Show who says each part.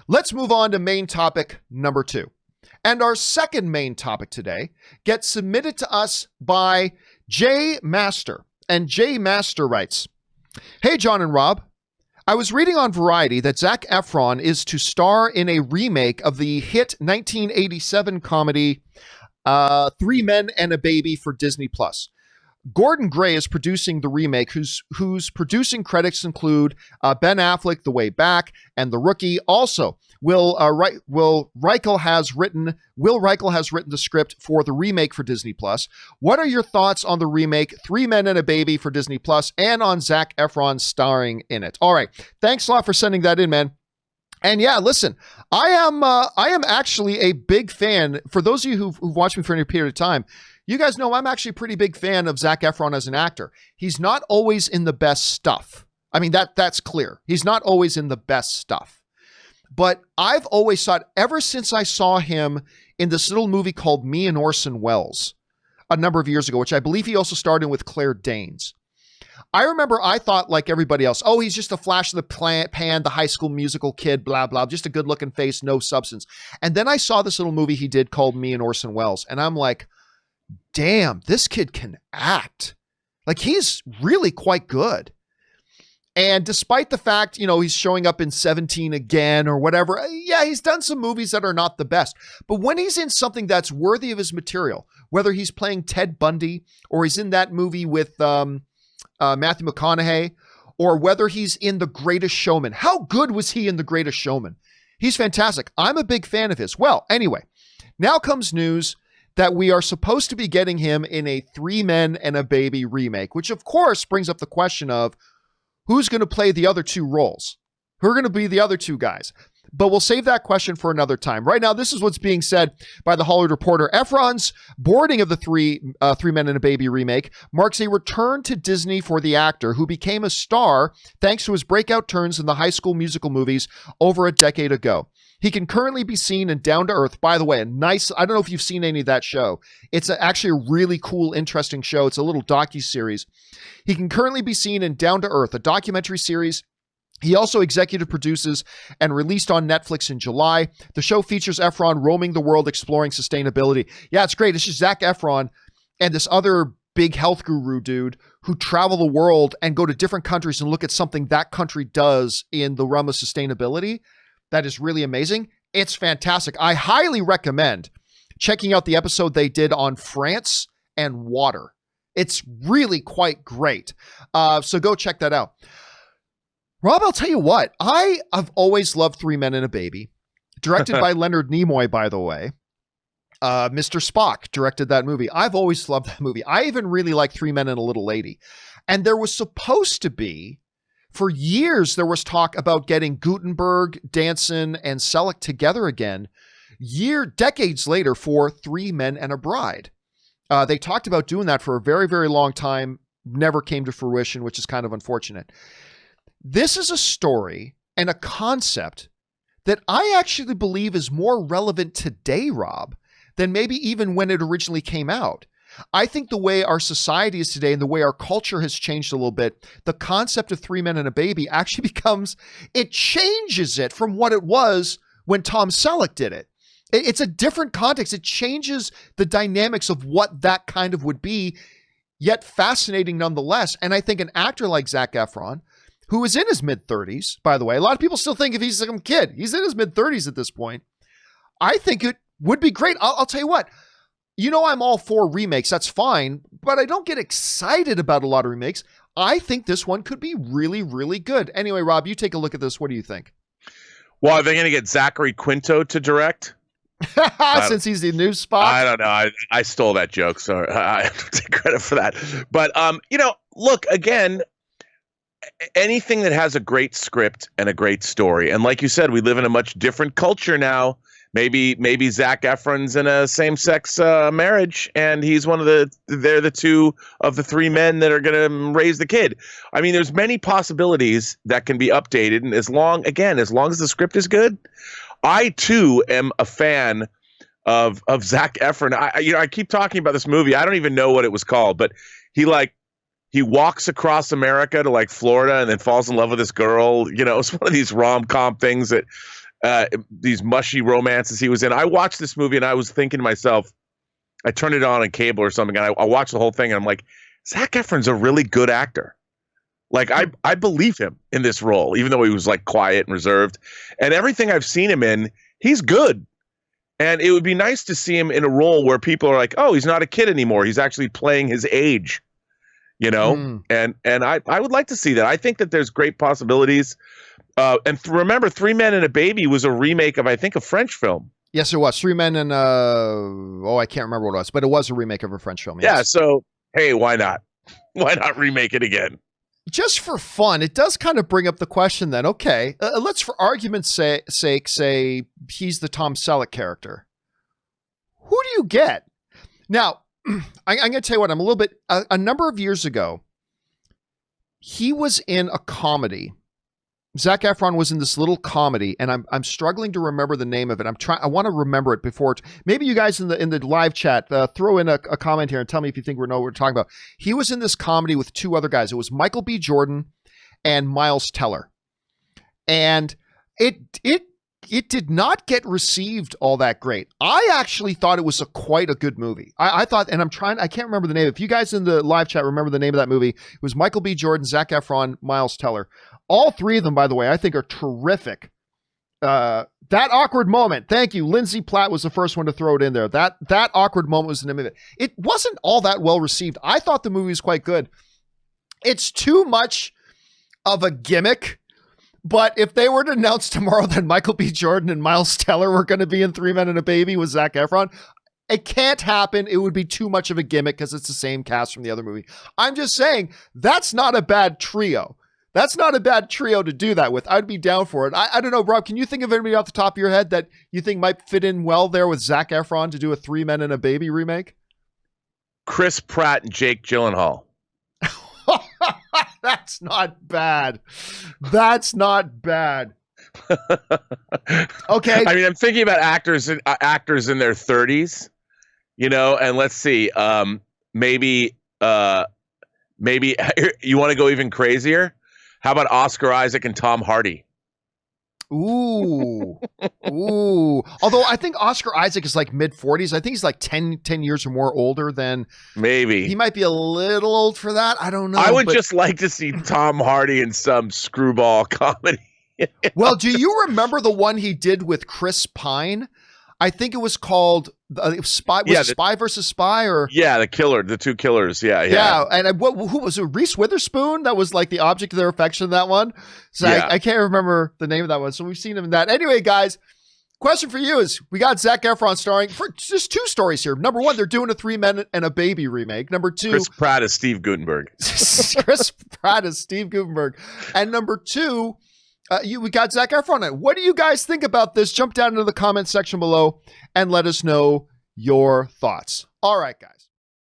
Speaker 1: Let's move on to main topic number 2. And our second main topic today gets submitted to us by Jay Master. And Jay Master writes, "Hey, John and Rob. I was reading on Variety that Zac Efron is to star in a remake of the hit 1987 comedy Three Men and a Baby for Disney+. Gordon Gray is producing the remake, whose producing credits include Ben Affleck, The Way Back, and The Rookie. Also, Will Reichel has written the script for the remake for Disney+. What are your thoughts on the remake Three Men and a Baby for Disney+, and on Zac Efron starring in it?" All right, thanks a lot for sending that in, man. And yeah, listen, I am actually a big fan. For those of you who've watched me for any period of time, you guys know I'm actually a pretty big fan of Zac Efron as an actor. He's not always in the best stuff. I mean, that's clear. He's not always in the best stuff. But I've always thought, ever since I saw him in this little movie called Me and Orson Welles a number of years ago, which I believe he also starred in with Claire Danes, I remember I thought, like everybody else, oh, he's just a flash of the pan, the High School Musical kid, blah, blah, just a good-looking face, no substance. And then I saw this little movie he did called Me and Orson Welles, and I'm like, damn, this kid can act. Like, he's really quite good. And despite the fact, he's showing up in 17 again or whatever, yeah, he's done some movies that are not the best. But when he's in something that's worthy of his material, whether he's playing Ted Bundy or he's in that movie with Matthew McConaughey, or whether he's in The Greatest Showman. How good was he in The Greatest Showman? He's fantastic. I'm a big fan of his. Well, anyway, now comes news that we are supposed to be getting him in a Three Men and a Baby remake, which of course brings up the question of who's going to play the other two roles? Who are going to be the other two guys? But we'll save that question for another time. Right now, this is what's being said by the Hollywood Reporter. Efron's boarding of the Three Men and a Baby remake marks a return to Disney for the actor, who became a star thanks to his breakout turns in the High School Musical movies over a decade ago. He can currently be seen in Down to Earth. By the way, I don't know if you've seen any of that show. It's actually a really cool, interesting show. It's a little docuseries. He can currently be seen in Down to Earth, a documentary series he also executive produces and released on Netflix in July. The show features Efron roaming the world exploring sustainability. Yeah, it's great. It's just Zac Efron and this other big health guru dude who travel the world and go to different countries and look at something that country does in the realm of sustainability. That is really amazing. It's fantastic. I highly recommend checking out the episode they did on France and water. It's really quite great. So go check that out. Rob, I'll tell you what, I've always loved Three Men and a Baby, directed by Leonard Nimoy, by the way. Mr. Spock directed that movie. I've always loved that movie. I even really like Three Men and a Little Lady. And there was supposed to be, for years, there was talk about getting Guttenberg, Danson, and Selleck together again, decades later, for Three Men and a Bride. They talked about doing that for a very, very long time, never came to fruition, which is kind of unfortunate. This is a story and a concept that I actually believe is more relevant today, Rob, than maybe even when it originally came out. I think the way our society is today and the way our culture has changed a little bit, the concept of Three Men and a Baby actually it changes it from what it was when Tom Selleck did it. It's a different context. It changes the dynamics of what that kind of would be, yet fascinating nonetheless. And I think an actor like Zac Efron, who is in his mid-30s, by the way. A lot of people still think if he's some kid. He's in his mid-30s at this point. I think it would be great. I'll tell you what. I'm all for remakes. That's fine. But I don't get excited about a lot of remakes. I think this one could be really, really good. Anyway, Rob, you take a look at this. What do you think?
Speaker 2: Well, are they going to get Zachary Quinto to direct?
Speaker 1: Since he's the new Spock?
Speaker 2: I don't know. I stole that joke, so I have to take credit for that. But, look, again, anything that has a great script and a great story. And like you said, we live in a much different culture now. Maybe Zac Efron's in a same-sex marriage, and he's they're the two of the three men that are going to raise the kid. I mean, there's many possibilities that can be updated. And as long as the script is good, I too am a fan of Zac Efron. I keep talking about this movie. I don't even know what it was called, but he walks across America to Florida and then falls in love with this girl. It's one of these rom-com things that these mushy romances he was in. I watched this movie and I was thinking to myself, I turned it on cable or something, and I watched the whole thing, and I'm like, Zac Efron's a really good actor. Like, I believe him in this role, even though he was like quiet and reserved. And everything I've seen him in, he's good. And it would be nice to see him in a role where people are like, oh, he's not a kid anymore. He's actually playing his age, you know? And I would like to see that. I think that there's great possibilities. Remember, Three Men and a Baby was a remake of, I think, a French film.
Speaker 1: Yes, it was. Three Men and I can't remember what it was, but it was a remake of a French film. Yes.
Speaker 2: Yeah, so hey, why not? Why not remake it again?
Speaker 1: Just for fun, it does kind of bring up the question then, okay, let's for argument's sake say he's the Tom Selleck character. Who do you get? Now, I'm going to tell you what, I'm a little bit, a number of years ago, he was in a comedy. Zac Efron was in this little comedy, and I'm struggling to remember the name of it. I want to remember it before. Maybe you guys in the live chat throw in a comment here and tell me if you think we know what we're talking about. He was in this comedy with two other guys. It was Michael B. Jordan and Miles Teller, and it did not get received all that great. I actually thought it was quite a good movie. I thought, and I can't remember the name. If you guys in the live chat remember the name of that movie, it was Michael B. Jordan, Zac Efron, Miles Teller. All three of them, by the way, I think are terrific. That awkward moment. Thank you. Lindsay Platt was the first one to throw it in there. That awkward moment was the name of it. It wasn't all that well received. I thought the movie was quite good. It's too much of a gimmick. But if they were to announce tomorrow that Michael B. Jordan and Miles Teller were going to be in Three Men and a Baby with Zac Efron, it can't happen. It would be too much of a gimmick because it's the same cast from the other movie. I'm just saying, that's not a bad trio. That's not a bad trio to do that with. I'd be down for it. I don't know, Rob, can you think of anybody off the top of your head that you think might fit in well there with Zac Efron to do a Three Men and a Baby remake?
Speaker 2: Chris Pratt and Jake Gyllenhaal.
Speaker 1: That's not bad. That's not bad. Okay.
Speaker 2: I mean, I'm thinking about actors in their 30s, you know, and let's see, maybe you want to go even crazier? How about Oscar Isaac and Tom Hardy?
Speaker 1: Ooh. Although I think Oscar Isaac is like mid-40s. I think he's like 10 years or more older than...
Speaker 2: Maybe.
Speaker 1: He might be a little old for that. I don't know.
Speaker 2: I would just like to see Tom Hardy in some screwball comedy.
Speaker 1: Well, do you remember the one he did with Chris Pine? I think it was called Spy. Was it Spy versus Spy? Or
Speaker 2: the two killers. Yeah.
Speaker 1: And who was it? Reese Witherspoon? That was like the object of their affection in that one. So yeah. I can't remember the name of that one. So we've seen him in that. Anyway, guys, question for you is: we got Zac Efron starring for just two stories here. Number one, they're doing a Three Men and a Baby remake. Number two,
Speaker 2: Chris Pratt is Steve Guttenberg.
Speaker 1: Chris Pratt is Steve Guttenberg. And number two. We got Zac Efron. What do you guys think about this? Jump down into the comment section below and let us know your thoughts. All right, guys.